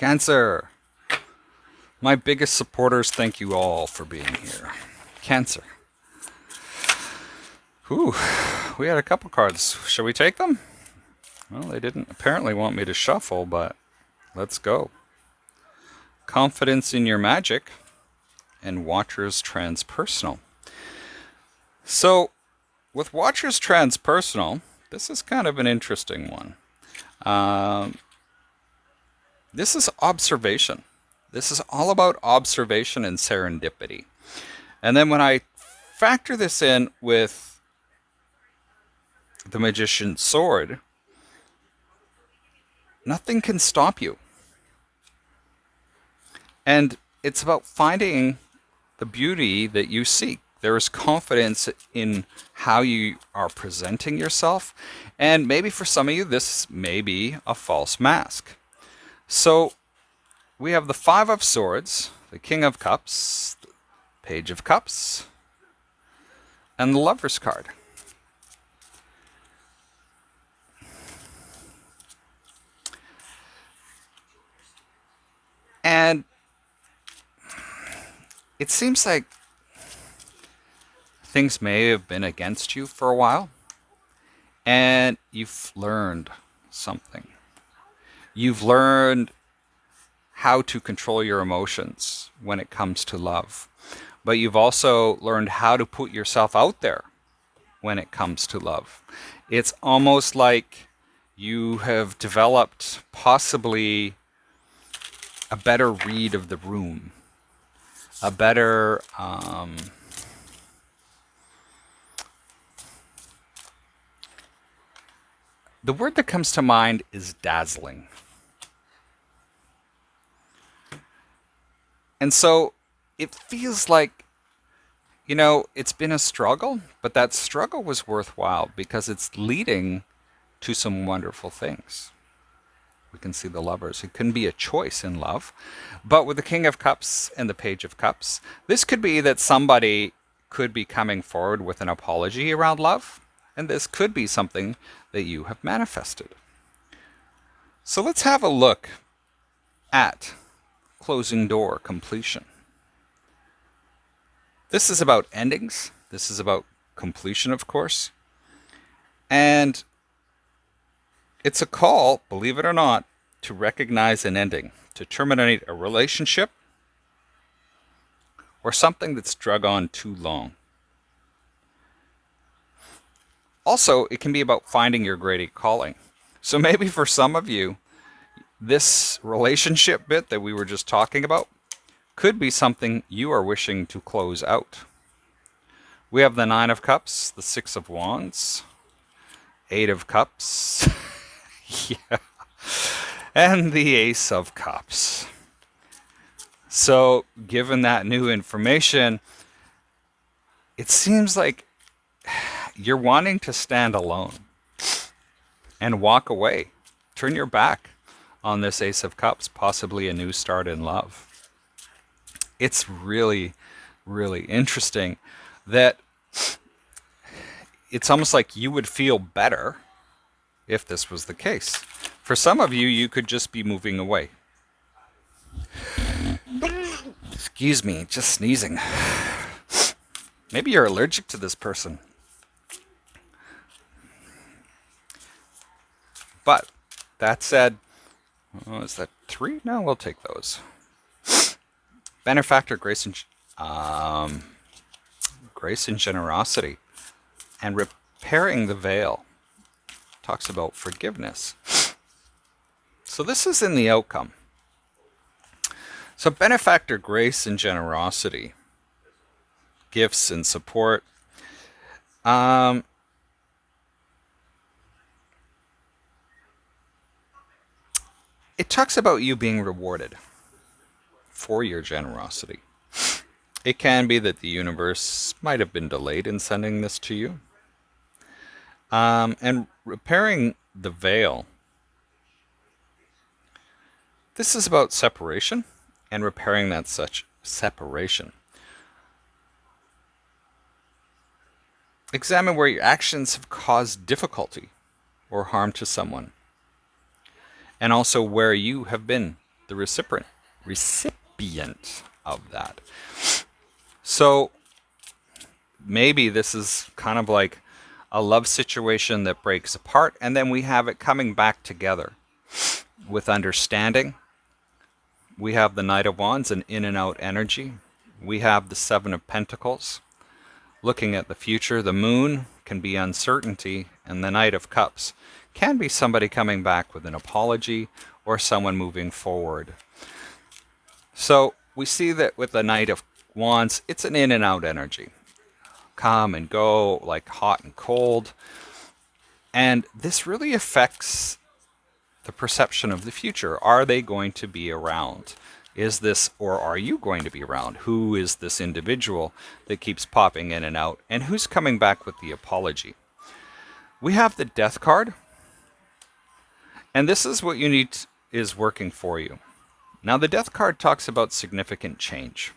Cancer, my biggest supporters, thank you all for being here. Cancer. Whew, we had a couple cards. Shall we take them? Well, they didn't apparently want me to shuffle, but let's go. Confidence in your magic and Watcher's Transpersonal. So, with Watcher's Transpersonal, this is kind of an interesting one. This is observation. This is all about observation and serendipity. And then when I factor this in with the Magician's Sword, nothing can stop you. And it's about finding the beauty that you seek. There is confidence in how you are presenting yourself. And maybe for some of you, this may be a false mask. So we have the Five of Swords, the King of Cups, the Page of Cups, and the Lover's card. And it seems like things may have been against you for a while, and you've learned something. You've learned how to control your emotions when it comes to love. But you've also learned how to put yourself out there when it comes to love. It's almost like you have developed possibly a better read of the room, a better the word that comes to mind is dazzling. And so it feels like, it's been a struggle, but that struggle was worthwhile because it's leading to some wonderful things. We can see the Lovers. It can be a choice in love. But with the King of Cups and the Page of Cups, this could be that somebody could be coming forward with an apology around love. And this could be something that you have manifested. So let's have a look at closing door completion. This is about endings. This is about completion, of course. And it's a call, believe it or not, to recognize an ending, to terminate a relationship or something that's drug on too long. Also, it can be about finding your great calling. So maybe for some of you, this relationship bit that we were just talking about could be something you are wishing to close out. We have the Nine of Cups, the Six of Wands, Eight of Cups, yeah, and the Ace of Cups. So, given that new information, it seems like you're wanting to stand alone and walk away. Turn your back on this Ace of Cups, possibly a new start in love. It's really, really interesting that it's almost like you would feel better if this was the case. For some of you, you could just be moving away. Excuse me, just sneezing. Maybe you're allergic to this person. But that said, is that 3? No, we'll take those. Benefactor, grace and generosity, and repairing the veil. Talks about forgiveness. So this is in the outcome. So benefactor, grace and generosity, gifts and support. It talks about you being rewarded for your generosity. It can be that the universe might have been delayed in sending this to you. And repairing the veil. This is about separation and repairing that such separation. Examine where your actions have caused difficulty or harm to someone. And also where you have been the the recipient of that. So maybe this is kind of like a love situation that breaks apart, and then we have it coming back together with understanding. We have the Knight of Wands, an in and out energy. We have the Seven of Pentacles, looking at the future. The Moon can be uncertainty, and the Knight of Cups can be somebody coming back with an apology or someone moving forward. So we see that with the Knight of Wands, it's an in and out energy. Come and go, like hot and cold. And this really affects the perception of the future. Are they going to be around? Is this, or are you going to be around? Who is this individual that keeps popping in and out? And who's coming back with the apology? We have the Death card. And this is what you need is working for you. Now, the Death card talks about significant change.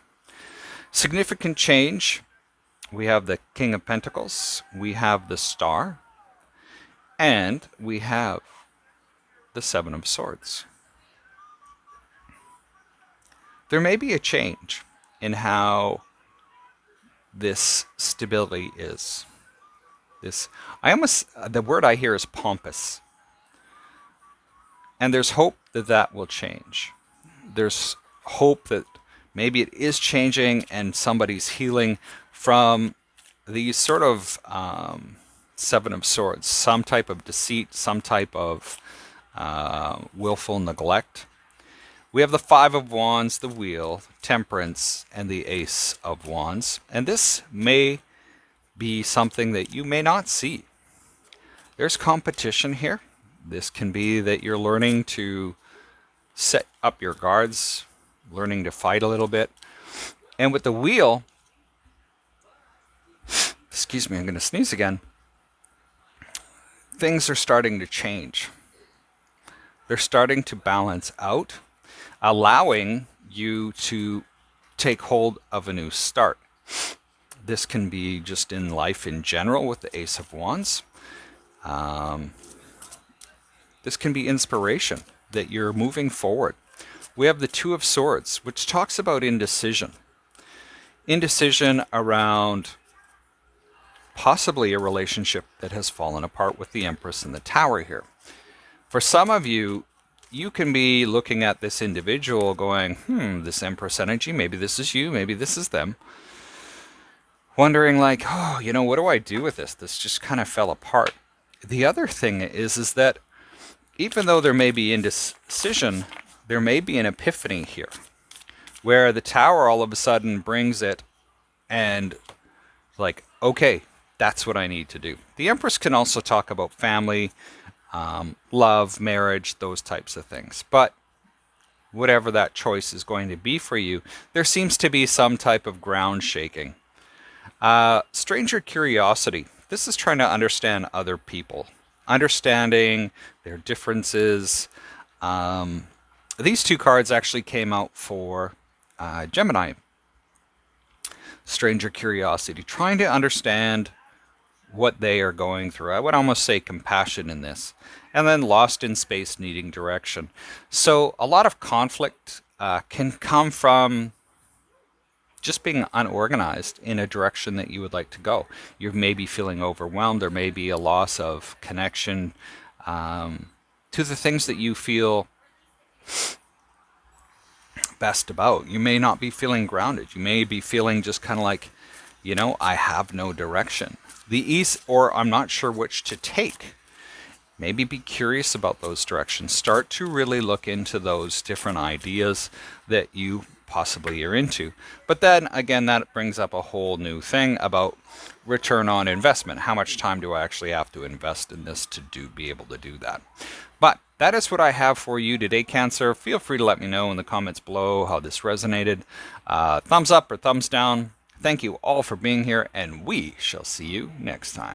Significant change, we have the King of Pentacles, we have the Star, and we have the Seven of Swords. There may be a change in how this stability is. The word I hear is pompous. And there's hope that that will change. There's hope that maybe it is changing and somebody's healing from these sort of Seven of Swords, some type of deceit, some type of willful neglect. We have the Five of Wands, the Wheel, Temperance, and the Ace of Wands. And this may be something that you may not see. There's competition here. This can be that you're learning to set up your guards, learning to fight a little bit. And with the Wheel, excuse me, I'm going to sneeze again. Things are starting to change. They're starting to balance out, allowing you to take hold of a new start. This can be just in life in general with the Ace of Wands. This can be inspiration that you're moving forward. We have the Two of Swords, which talks about indecision. Indecision around possibly a relationship that has fallen apart with the Empress and the Tower here. For some of you, you can be looking at this individual going, this Empress energy, maybe this is you, maybe this is them. Wondering like, oh, what do I do with this? This just kind of fell apart. The other thing is that even though there may be indecision, there may be an epiphany here, where the Tower all of a sudden brings it and like, okay, that's what I need to do. The Empress can also talk about family, love, marriage, those types of things. But whatever that choice is going to be for you, there seems to be some type of ground shaking. Stranger curiosity. This is trying to understand other people, understanding their differences. These two cards actually came out for Gemini. Stranger curiosity, trying to understand what they are going through. I would almost say compassion in this. And then lost in space, needing direction. So a lot of conflict can come from just being unorganized in a direction that you would like to go. You may be feeling overwhelmed. There may be a loss of connection to the things that you feel best about. You may not be feeling grounded. You may be feeling just kind of like, I have no direction. The ease, or I'm not sure which to take. Maybe be curious about those directions. Start to really look into those different ideas that you possibly are into. But then again, that brings up a whole new thing about return on investment. How much time do I actually have to invest in this to be able to do that? But that is what I have for you today, Cancer. Feel free to let me know in the comments below how this resonated. Thumbs up or thumbs down. Thank you all for being here, and we shall see you next time.